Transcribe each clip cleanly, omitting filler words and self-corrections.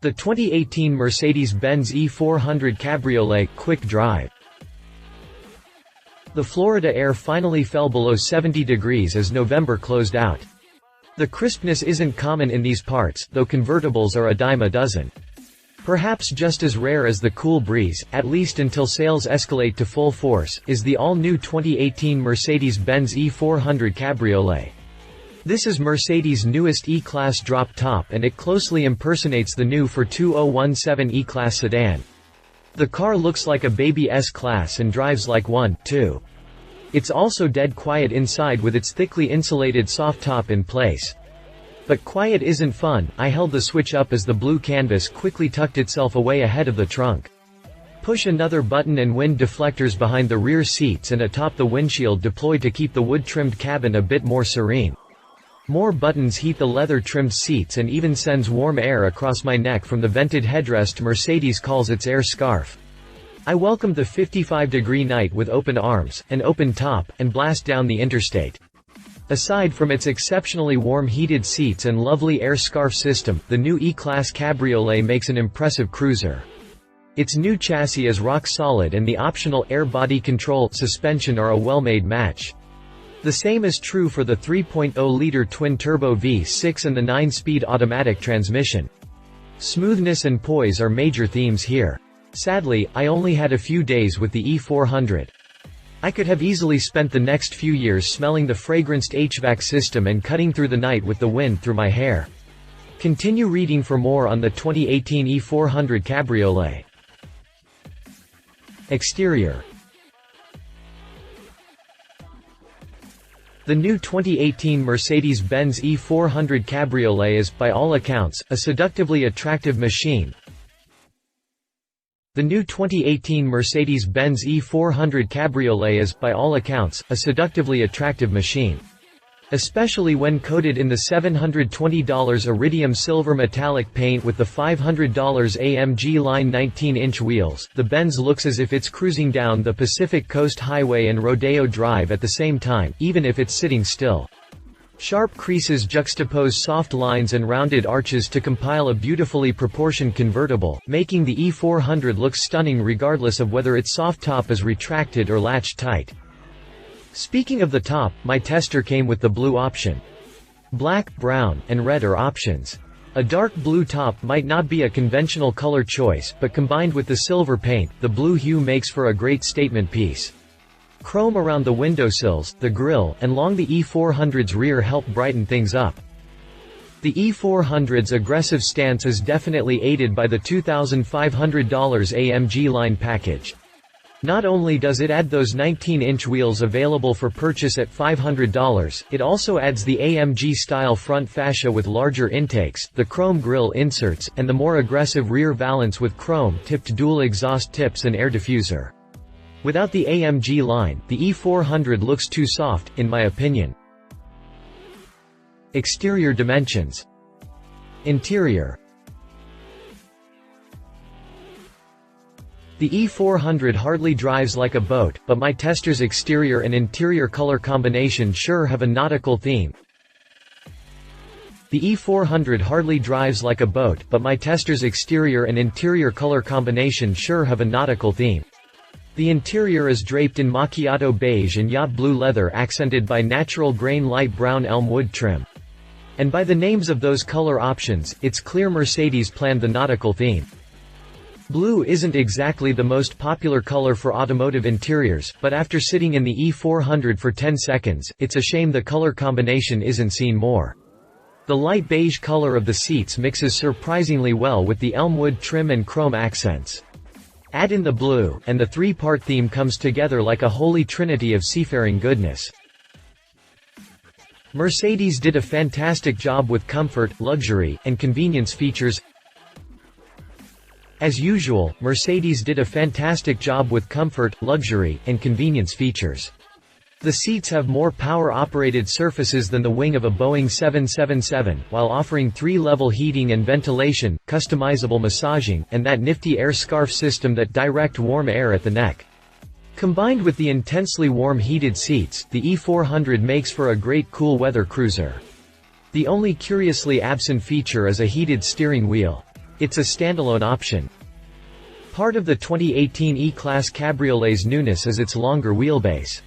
The 2018 Mercedes-Benz E400 Cabriolet Quick Drive. The Florida air finally fell below 70 degrees as November closed out. The crispness isn't common in these parts, though convertibles are a dime a dozen. Perhaps just as rare as the cool breeze, at least until sales escalate to full force, is the all-new 2018 Mercedes-Benz E400 Cabriolet. This is Mercedes' newest E-Class drop-top, and it closely impersonates the new 2017 E-Class sedan. The car looks like a baby S-Class and drives like one, too. It's also dead quiet inside with its thickly insulated soft top in place. But quiet isn't fun. I held the switch up as the blue canvas quickly tucked itself away ahead of the trunk. Push another button and wind deflectors behind the rear seats and atop the windshield deployed to keep the wood-trimmed cabin a bit more serene. More buttons heat the leather-trimmed seats and even sends warm air across my neck from the vented headrest Mercedes calls its AirScarf. I welcomed the 55-degree night with open arms, an open top, and blast down the Interstate. Aside from its exceptionally warm heated seats and lovely AirScarf system, the new E-Class Cabriolet makes an impressive cruiser. Its new chassis is rock solid and the optional air body control suspension are a well-made match. The same is true for the 3.0-liter twin-turbo V6 and the 9-speed automatic transmission. Smoothness and poise are major themes here. Sadly, I only had a few days with the E400. I could have easily spent the next few years smelling the fragranced HVAC system and cutting through the night with the wind through my hair. Continue reading for more on the 2018 E400 Cabriolet. Exterior. The new 2018 Mercedes-Benz E400 Cabriolet is, by all accounts, a seductively attractive machine. The new 2018 Mercedes-Benz E400 Cabriolet is, by all accounts, a seductively attractive machine. Especially when coated in the $720 iridium silver metallic paint with the $500 AMG line 19-inch wheels, the Benz looks as if it's cruising down the Pacific Coast Highway and Rodeo Drive at the same time, even if it's sitting still. Sharp creases juxtapose soft lines and rounded arches to compile a beautifully proportioned convertible, making the E400 look stunning regardless of whether its soft top is retracted or latched tight. Speaking of the top, my tester came with the blue option. Black, brown, and red are options. A dark blue top might not be a conventional color choice, but combined with the silver paint, the blue hue makes for a great statement piece. Chrome around the windowsills, the grille, and along the E400's rear help brighten things up. The E400's aggressive stance is definitely aided by the $2,500 AMG line package. Not only does it add those 19-inch wheels available for purchase at $500, it also adds the AMG-style front fascia with larger intakes, the chrome grille inserts, and the more aggressive rear valance with chrome-tipped dual exhaust tips and air diffuser. Without the AMG line, the E400 looks too soft, in my opinion. Exterior dimensions. Interior. The E400 hardly drives like a boat, but my tester's exterior and interior color combination sure have a nautical theme. The E400 hardly drives like a boat, but my tester's exterior and interior color combination sure have a nautical theme. The interior is draped in macchiato beige and yacht blue leather accented by natural grain light brown elm wood trim. And by the names of those color options, it's clear Mercedes planned the nautical theme. Blue isn't exactly the most popular color for automotive interiors, but after sitting in the E400 for 10 seconds, it's a shame the color combination isn't seen more. The light beige color of the seats mixes surprisingly well with the elm wood trim and chrome accents. Add in the blue, and the three-part theme comes together like a holy trinity of seafaring goodness. Mercedes did a fantastic job with comfort, luxury, and convenience features. As usual, Mercedes did a fantastic job with comfort, luxury, and convenience features. The seats have more power-operated surfaces than the wing of a Boeing 777, while offering 3-level heating and ventilation, customizable massaging, and that nifty AirScarf system that direct warm air at the neck. Combined with the intensely warm heated seats, the E400 makes for a great cool weather cruiser. The only curiously absent feature is a heated steering wheel. It's a standalone option. Part of the 2018 E-Class Cabriolet's newness is its longer wheelbase.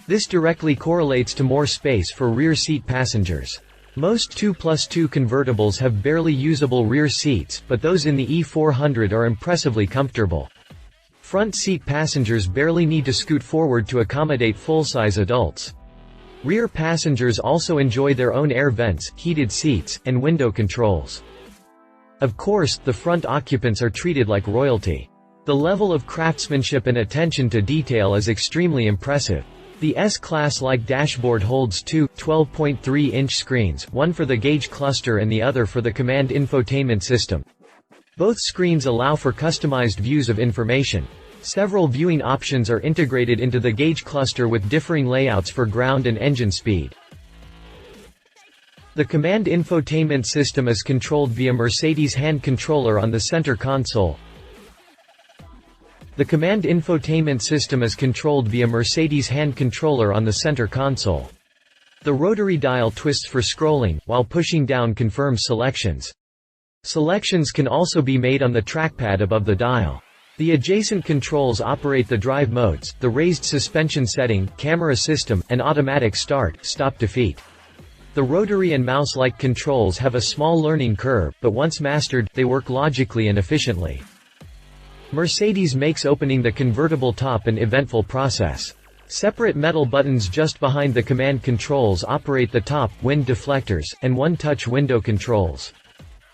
This directly correlates to more space for rear seat passengers. Most 2+2 convertibles have barely usable rear seats, but those in the E400 are impressively comfortable. Front seat passengers barely need to scoot forward to accommodate full-size adults. Rear passengers also enjoy their own air vents, heated seats, and window controls. Of course, the front occupants are treated like royalty. The level of craftsmanship and attention to detail is extremely impressive. The S-Class-like dashboard holds two 12.3-inch screens, one for the gauge cluster and the other for the command infotainment system. Both screens allow for customized views of information. Several viewing options are integrated into the gauge cluster with differing layouts for ground and engine speed. The command infotainment system is controlled via Mercedes hand controller on the center console. The command infotainment system is controlled via Mercedes hand controller on the center console. The rotary dial twists for scrolling, while pushing down confirms selections. Selections can also be made on the trackpad above the dial. The adjacent controls operate the drive modes, the raised suspension setting, camera system, and automatic start, stop defeat. The rotary and mouse-like controls have a small learning curve, but once mastered, they work logically and efficiently. Mercedes makes opening the convertible top an eventful process. Separate metal buttons just behind the command controls operate the top, wind deflectors, and one-touch window controls.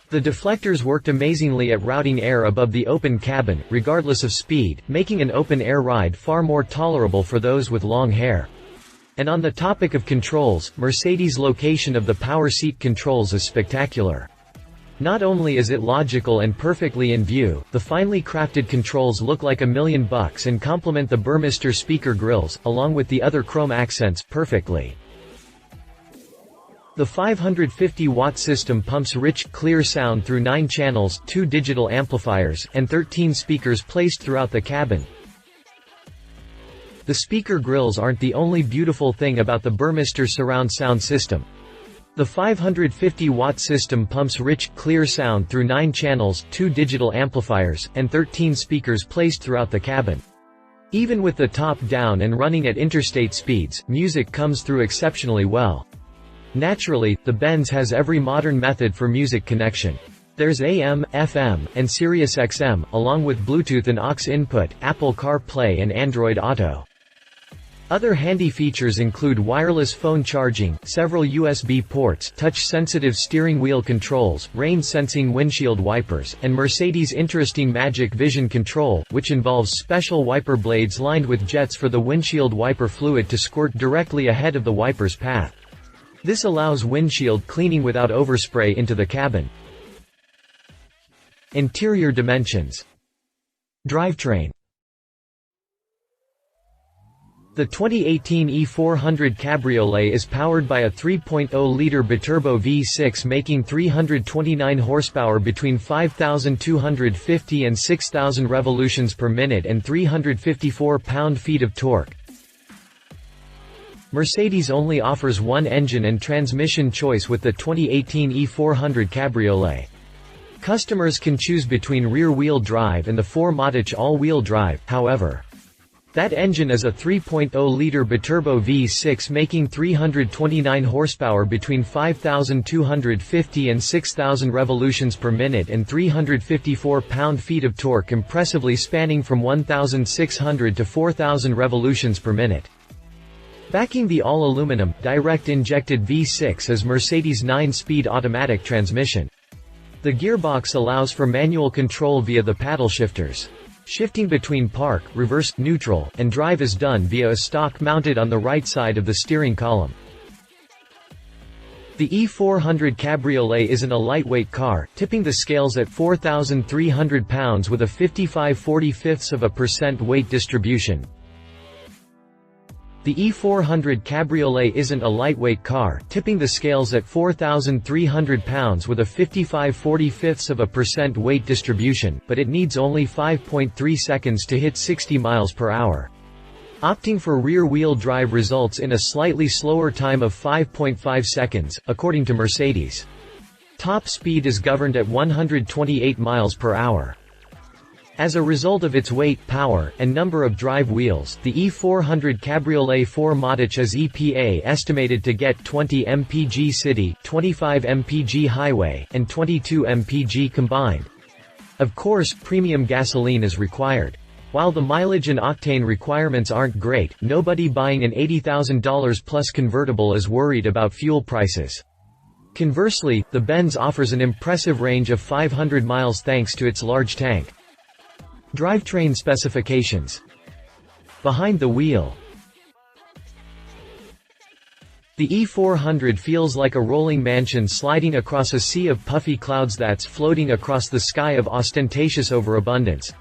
The deflectors worked amazingly at routing air above the open cabin, regardless of speed, making an open-air ride far more tolerable for those with long hair. And on the topic of controls, Mercedes' location of the power seat controls is spectacular. Not only is it logical and perfectly in view, the finely crafted controls look like $1,000,000 and complement the Burmester speaker grills, along with the other chrome accents, perfectly. The 550-watt system pumps rich, clear sound through 9 channels, 2 digital amplifiers, and 13 speakers placed throughout the cabin. The speaker grills aren't the only beautiful thing about the Burmester surround sound system. The 550-watt system pumps rich, clear sound through 9 channels, 2 digital amplifiers, and 13 speakers placed throughout the cabin. Even with the top down and running at interstate speeds, music comes through exceptionally well. Naturally, the Benz has every modern method for music connection. There's AM, FM, and Sirius XM, along with Bluetooth and aux input, Apple CarPlay and Android Auto. Other handy features include wireless phone charging, several USB ports, touch-sensitive steering wheel controls, rain-sensing windshield wipers, and Mercedes' interesting Magic Vision control, which involves special wiper blades lined with jets for the windshield wiper fluid to squirt directly ahead of the wiper's path. This allows windshield cleaning without overspray into the cabin. Interior dimensions. Drivetrain. The 2018 E400 Cabriolet is powered by a 3.0-liter biturbo V6 making 329 horsepower between 5,250 and 6,000 revolutions per minute and 354 pound-feet of torque. Mercedes only offers one engine and transmission choice with the 2018 E400 Cabriolet. Customers can choose between rear-wheel drive and the 4MATIC all-wheel drive, however. That engine is a 3.0-liter biturbo V6 making 329 horsepower between 5,250 and 6,000 revolutions per minute and 354 pound-feet of torque impressively spanning from 1,600 to 4,000 revolutions per minute. Backing the all-aluminum, direct-injected V6 is Mercedes' 9-speed automatic transmission. The gearbox allows for manual control via the paddle shifters. Shifting between park, reverse, neutral, and drive is done via a stalk mounted on the right side of the steering column. The E400 Cabriolet isn't a lightweight car, tipping the scales at 4,300 pounds with a 55/45% weight distribution. The E400 Cabriolet isn't a lightweight car, tipping the scales at 4,300 pounds with a 55/45% weight distribution, but it needs only 5.3 seconds to hit 60 miles per hour. Opting for rear-wheel drive results in a slightly slower time of 5.5 seconds, according to Mercedes. Top speed is governed at 128 miles per hour. As a result of its weight, power, and number of drive wheels, the E400 Cabriolet 4MATIC is EPA estimated to get 20 mpg city, 25 mpg highway, and 22 mpg combined. Of course, premium gasoline is required. While the mileage and octane requirements aren't great, nobody buying an $80,000 plus convertible is worried about fuel prices. Conversely, the Benz offers an impressive range of 500 miles thanks to its large tank. Drivetrain specifications. Behind the wheel. The E400 feels like a rolling mansion sliding across a sea of puffy clouds that's floating across the sky of ostentatious overabundance.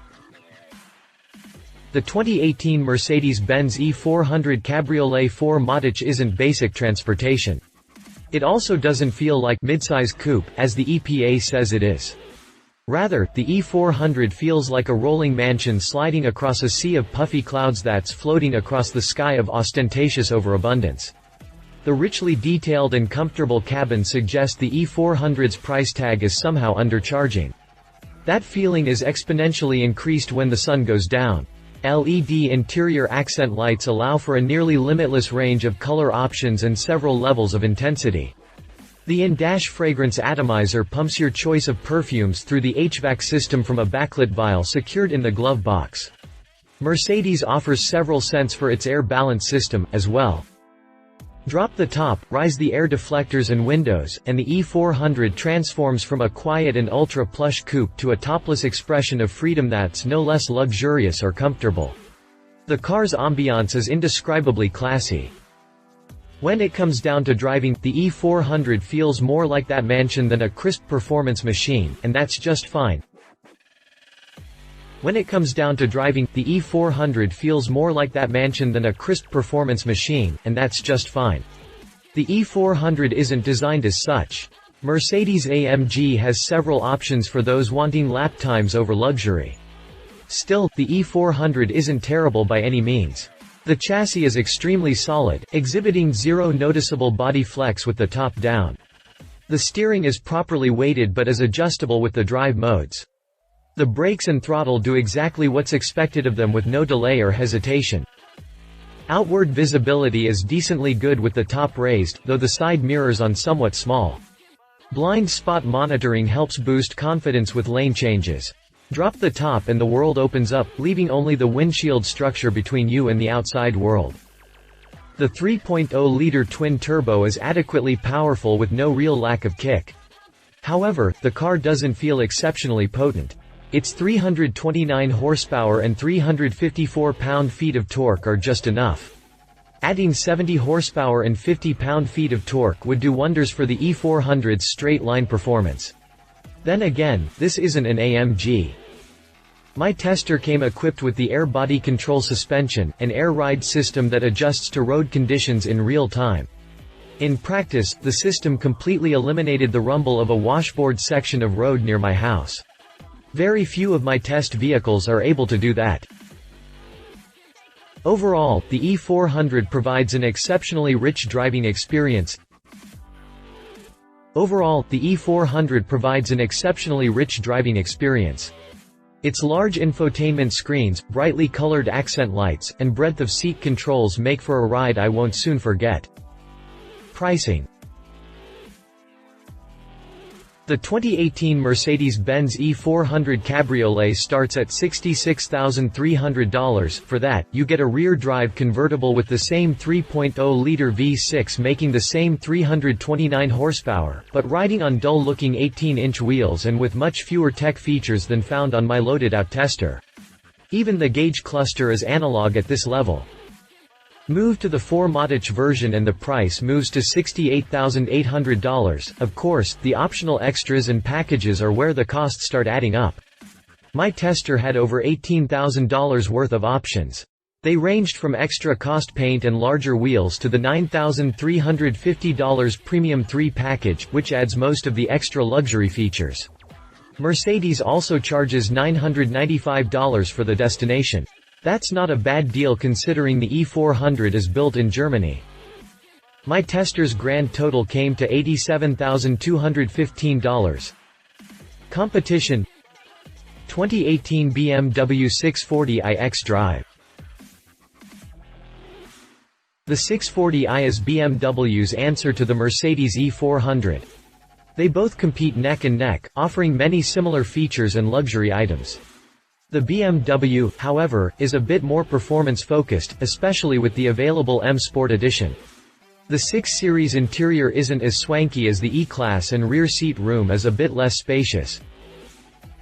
The 2018 Mercedes-Benz E400 Cabriolet 4MATIC isn't basic transportation. It also doesn't feel like midsize coupe, as the EPA says it is. Rather, the E400 feels like a rolling mansion sliding across a sea of puffy clouds that's floating across the sky of ostentatious overabundance. The richly detailed and comfortable cabin suggests the E400's price tag is somehow undercharging. That feeling is exponentially increased when the sun goes down. LED interior accent lights allow for a nearly limitless range of color options and several levels of intensity. The in-dash fragrance atomizer pumps your choice of perfumes through the HVAC system from a backlit vial secured in the glove box. Mercedes offers several scents for its air balance system, as well. Drop the top, rise the air deflectors and windows, and the E400 transforms from a quiet and ultra-plush coupe to a topless expression of freedom that's no less luxurious or comfortable. The car's ambiance is indescribably classy. When it comes down to driving, the E400 feels more like that mansion than a crisp performance machine, and that's just fine. When it comes down to driving, the E400 feels more like that mansion than a crisp performance machine, and that's just fine. The E400 isn't designed as such. Mercedes-AMG has several options for those wanting lap times over luxury. Still, the E400 isn't terrible by any means. The chassis is extremely solid, exhibiting zero noticeable body flex with the top down. The steering is properly weighted but is adjustable with the drive modes. The brakes and throttle do exactly what's expected of them with no delay or hesitation. Outward visibility is decently good with the top raised, though the side mirrors are somewhat small. Blind spot monitoring helps boost confidence with lane changes. Drop the top and the world opens up, leaving only the windshield structure between you and the outside world. The 3.0-liter twin-turbo is adequately powerful with no real lack of kick. However, the car doesn't feel exceptionally potent. Its 329 horsepower and 354 pound-feet of torque are just enough. Adding 70 horsepower and 50 pound-feet of torque would do wonders for the E400's straight-line performance. Then again, this isn't an AMG. My tester came equipped with the air body control suspension, an air ride system that adjusts to road conditions in real time. In practice, the system completely eliminated the rumble of a washboard section of road near my house. Very few of my test vehicles are able to do that. Overall, the E400 provides an exceptionally rich driving experience. Its large infotainment screens, brightly colored accent lights, and breadth of seat controls make for a ride I won't soon forget. Pricing. The 2018 Mercedes-Benz E400 Cabriolet starts at $66,300. For that, you get a rear-drive convertible with the same 3.0-liter V6 making the same 329 horsepower, but riding on dull-looking 18-inch wheels and with much fewer tech features than found on my loaded-out tester. Even the gauge cluster is analog at this level. Move to the 4MATIC version and the price moves to $68,800. Of course, the optional extras and packages are where the costs start adding up. My tester had over $18,000 worth of options. They ranged from extra cost paint and larger wheels to the $9,350 Premium 3 package, which adds most of the extra luxury features. Mercedes also charges $995 for the destination. That's not a bad deal considering the E400 is built in Germany. My tester's grand total came to $87,215. Competition: 2018 BMW 640i xDrive. The 640i is BMW's answer to the Mercedes E400. They both compete neck and neck, offering many similar features and luxury items. The BMW, however, is a bit more performance-focused, especially with the available M Sport Edition. The 6 Series interior isn't as swanky as the E-Class and rear seat room is a bit less spacious.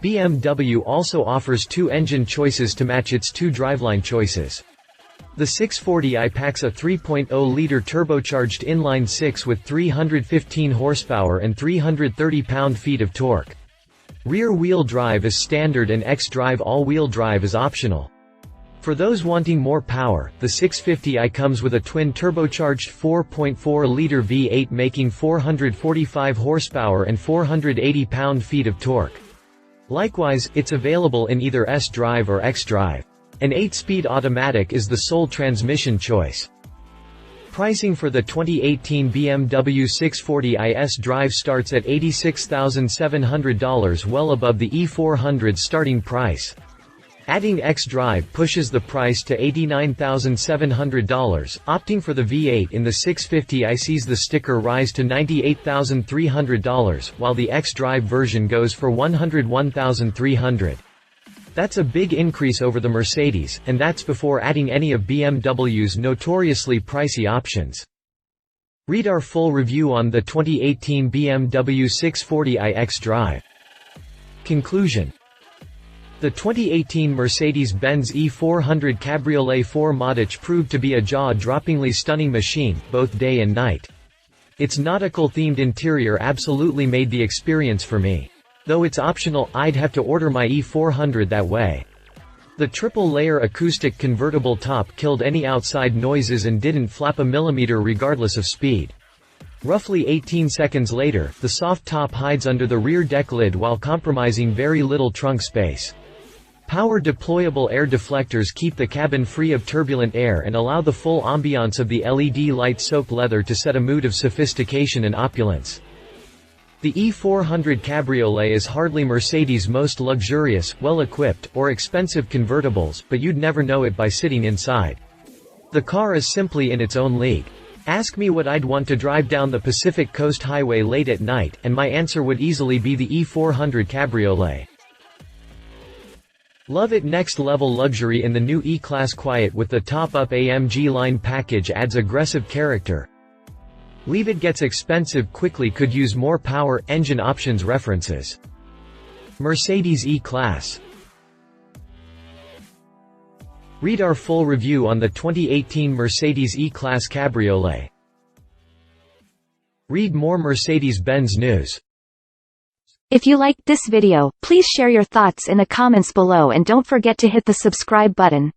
BMW also offers 2 engine choices to match its 2 driveline choices. The 640i packs a 3.0-liter turbocharged inline-6 with 315 horsepower and 330 pound-feet of torque. Rear-wheel drive is standard and xDrive all-wheel drive is optional. For those wanting more power, the 650i comes with a twin turbocharged 4.4-liter V8 making 445 horsepower and 480 pound-feet of torque. Likewise, it's available in either S-Drive or xDrive. An 8-speed automatic is the sole transmission choice. Pricing for the 2018 BMW 640i S-Drive starts at $86,700, well above the E400's starting price. Adding xDrive pushes the price to $89,700, opting for the V8 in the 650i sees the sticker rise to $98,300, while the xDrive version goes for $101,300. That's a big increase over the Mercedes, and that's before adding any of BMW's notoriously pricey options. Read our full review on the 2018 BMW 640i xDrive. Conclusion: the 2018 Mercedes-Benz E400 Cabriolet 4MODIC proved to be a jaw-droppingly stunning machine, both day and night. Its nautical-themed interior absolutely made the experience for me. Though it's optional, I'd have to order my E400 that way. The triple-layer acoustic convertible top killed any outside noises and didn't flap a millimeter regardless of speed. Roughly 18 seconds later, the soft top hides under the rear deck lid while compromising very little trunk space. Power-deployable air deflectors keep the cabin free of turbulent air and allow the full ambiance of the LED light-soaked leather to set a mood of sophistication and opulence. The E400 Cabriolet is hardly Mercedes' most luxurious, well-equipped, or expensive convertibles, but you'd never know it by sitting inside. The car is simply in its own league. Ask me what I'd want to drive down the Pacific Coast Highway late at night, and my answer would easily be the E400 Cabriolet. Love it. Next level luxury in the new E-Class. Quiet with the top-up AMG line package adds aggressive character. Leave it gets expensive quickly. Could use more power. Engine options references. Mercedes E-Class. Read our full review on the 2018 Mercedes E-Class Cabriolet. Read more Mercedes-Benz news. If you liked this video, please share your thoughts in the comments below and don't forget to hit the subscribe button.